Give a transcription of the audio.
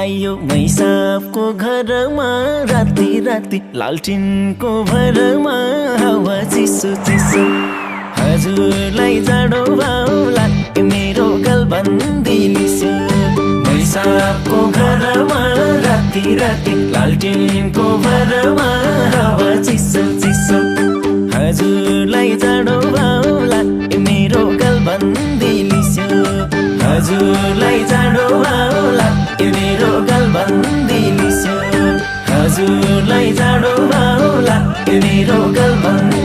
आयो मैसाबको घरमा राति राति लालटिनको भरमा हावा चिसो चिसो हजुरलाई जाडो भाउला मेरो गलबन्दी लिसो मैसाबको घरमा राति राति लालटिनको भरमा हावा चिसो चिसो हजुरलाई जाडो भाउला मेरो गलबन्दी लिसो हजुरलाई जाडो भाउला मेरो गलबन्दी लिसो हजुरलाई जाडो भाउला मेरो गलबन्दी